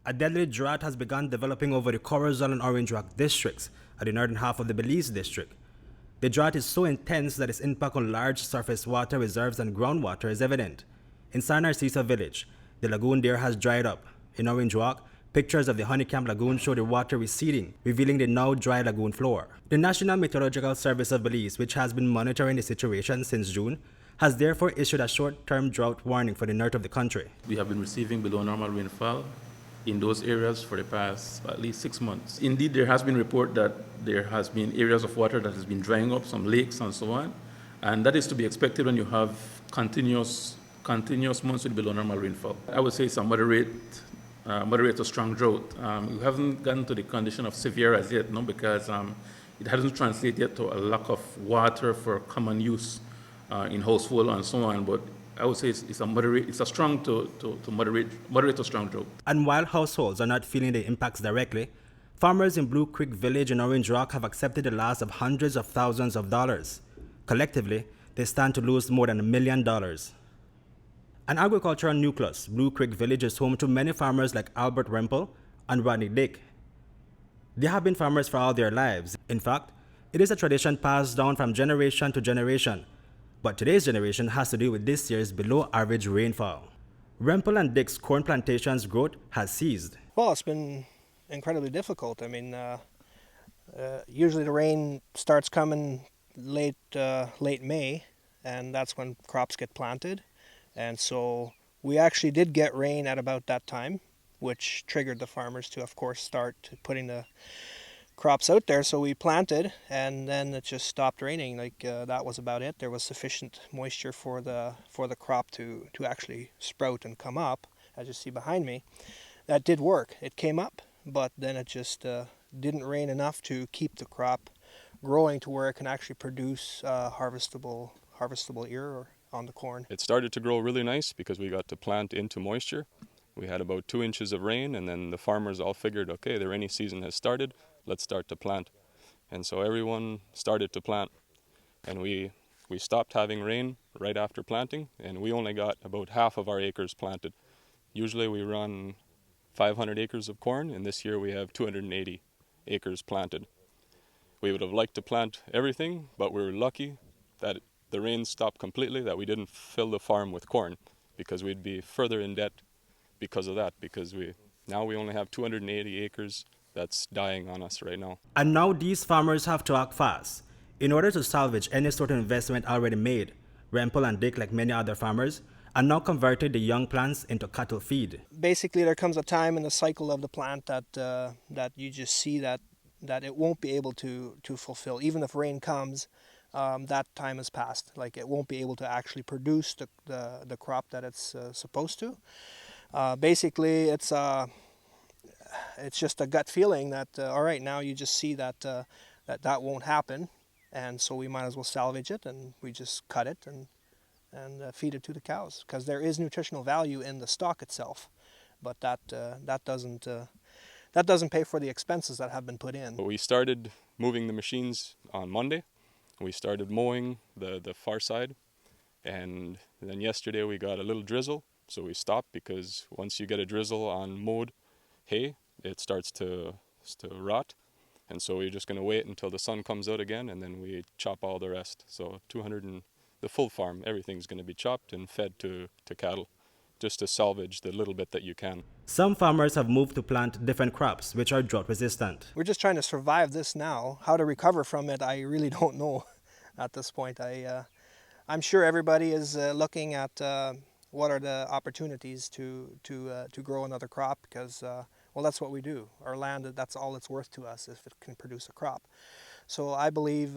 A deadly drought has begun developing over the Corozal and Orange Rock districts at the northern half of the Belize district. The drought is so intense that its impact on large surface water reserves and groundwater is evident. In San Narciso village, the lagoon there has dried up. In Orange Rock, pictures of the Honeycamp Lagoon show the water receding, revealing the now dry lagoon floor. The National Meteorological Service of Belize, which has been monitoring the situation since June, has therefore issued a short-term drought warning for the north of the country. We have been receiving below normal rainfall in those areas for the past at least 6 months. Indeed, there has been report that there has been areas of water that has been drying up, some lakes and so on, and that is to be expected when you have continuous months with below normal rainfall. I would say it's a moderate to strong drought. We haven't gotten to the condition of severe as yet, no, because it hasn't translated yet to a lack of water for common use in household and so on, but I would say it's a strong to moderate to strong drought. And while households are not feeling the impacts directly, farmers in Blue Creek Village in Orange Rock have accepted the loss of hundreds of thousands of dollars. Collectively, they stand to lose more than $1 million. An agricultural nucleus, Blue Creek Village is home to many farmers like Albert Rempel and Rodney Dick. They have been farmers for all their lives. In fact, it is a tradition passed down from generation to generation. But today's generation has to deal with this year's below-average rainfall. Rempel and Dick's corn plantation's growth has ceased. Well, it's been incredibly difficult. I mean, usually the rain starts coming late May, and that's when crops get planted. And so we actually did get rain at about that time, which triggered the farmers to, of course, start putting the crops out there. So we planted, and then it just stopped raining. That was about it. There was sufficient moisture for the crop to actually sprout and come up, as you see behind me. That did work. It came up, but then it just didn't rain enough to keep the crop growing to where it can actually produce harvestable ear on the corn. It started to grow really nice because we got to plant into moisture. We had about 2 inches of rain, and then the farmers all figured, okay, the rainy season has started, let's start to plant. And so everyone started to plant. And we stopped having rain right after planting, and we only got about half of our acres planted. Usually we run 500 acres of corn, and this year we have 280 acres planted. We would have liked to plant everything, but we were lucky that the rain stopped completely, that we didn't fill the farm with corn, because we'd be further in debt because of that, because we only have 280 acres that's dying on us right now. And now these farmers have to act fast. In order to salvage any sort of investment already made, Rempel and Dick, like many other farmers, are now converted the young plants into cattle feed. Basically, there comes a time in the cycle of the plant that you just see that it won't be able to fulfill. Even if rain comes, that time has passed. Like, it won't be able to actually produce the crop that it's supposed to. Basically, it's just a gut feeling that all right, now you just see that won't happen, and so we might as well salvage it, and we just cut it and feed it to the cows, because there is nutritional value in the stock itself, but that doesn't pay for the expenses that have been put in. We started moving the machines on Monday. We started mowing the far side, and then yesterday we got a little drizzle, so we stopped, because once you get a drizzle on mowed hay, it starts to rot, and so we're just going to wait until the sun comes out again, and then we chop all the rest. So the full farm, everything's going to be chopped and fed to cattle, just to salvage the little bit that you can. Some farmers have moved to plant different crops which are drought resistant. We're just trying to survive this now. How to recover from it, I really don't know at this point. I'm sure everybody is looking at what are the opportunities to grow another crop, because well, that's what we do. Our land, that's all it's worth to us if it can produce a crop. So I believe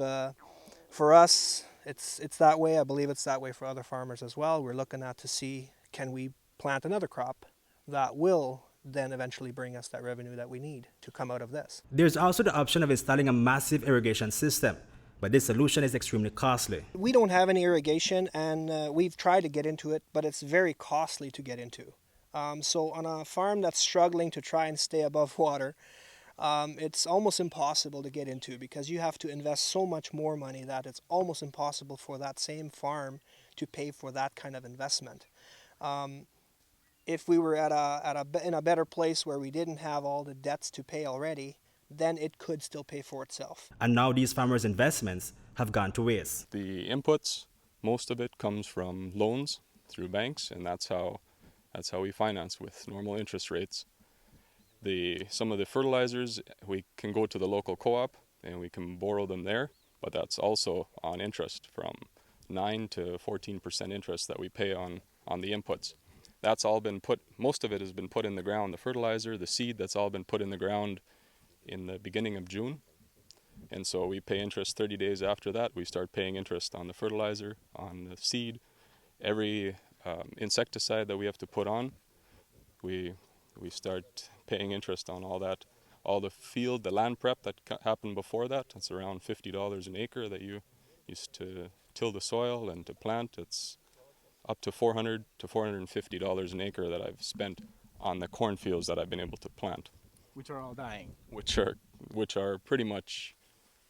for us it's that way. I believe it's that way for other farmers as well. We're looking at to see, can we plant another crop that will then eventually bring us that revenue that we need to come out of this. There's also the option of installing a massive irrigation system, but this solution is extremely costly. We don't have any irrigation, and we've tried to get into it, but it's very costly to get into. So on a farm that's struggling to try and stay above water, it's almost impossible to get into, because you have to invest so much more money that it's almost impossible for that same farm to pay for that kind of investment. If we were in a better place where we didn't have all the debts to pay already, then it could still pay for itself. And now these farmers' investments have gone to waste. The inputs, most of it comes from loans through banks, and that's how we finance with normal interest rates. Some of the fertilizers, we can go to the local co-op and we can borrow them there, but that's also on interest from 9 to 14% interest that we pay on the inputs. That's all been most of it has been put in the ground. The fertilizer, the seed, that's all been put in the ground in the beginning of June. And so we pay interest 30 days after that. We start paying interest on the fertilizer, on the seed, every insecticide that we have to put on. We start paying interest on all that. All the field, the land prep that happened before that, it's around $50 an acre that you used to till the soil and to plant. It's up to $400 to $450 an acre that I've spent on the cornfields that I've been able to plant. Which are all dying. Which are pretty much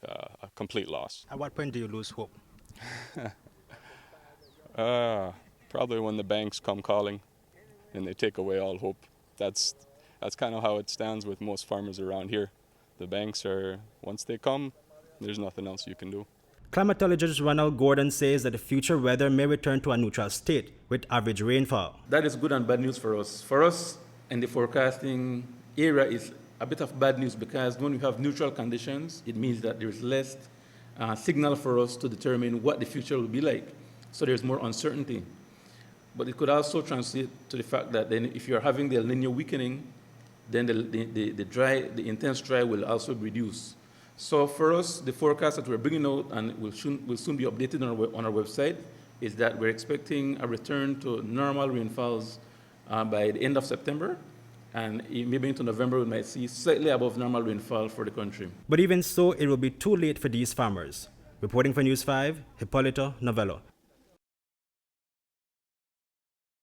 a complete loss. At what point do you lose hope? Probably when the banks come calling and they take away all hope. That's kind of how it stands with most farmers around here. The banks once they come, there's nothing else you can do. Climatologist Ronald Gordon says that the future weather may return to a neutral state with average rainfall. That is good and bad news for us. For us, in the forecasting area, is a bit of bad news because when we have neutral conditions, it means that there is less signal for us to determine what the future will be like. So there's more uncertainty. But it could also translate to the fact that then if you're having the El Nino weakening, then the intense dry will also reduce. So for us, the forecast that we're bringing out and will soon be updated on our website is that we're expecting a return to normal rainfalls by the end of September. And maybe into November, we might see slightly above normal rainfall for the country. But even so, it will be too late for these farmers. Reporting for News 5, Hipolito, Novelo.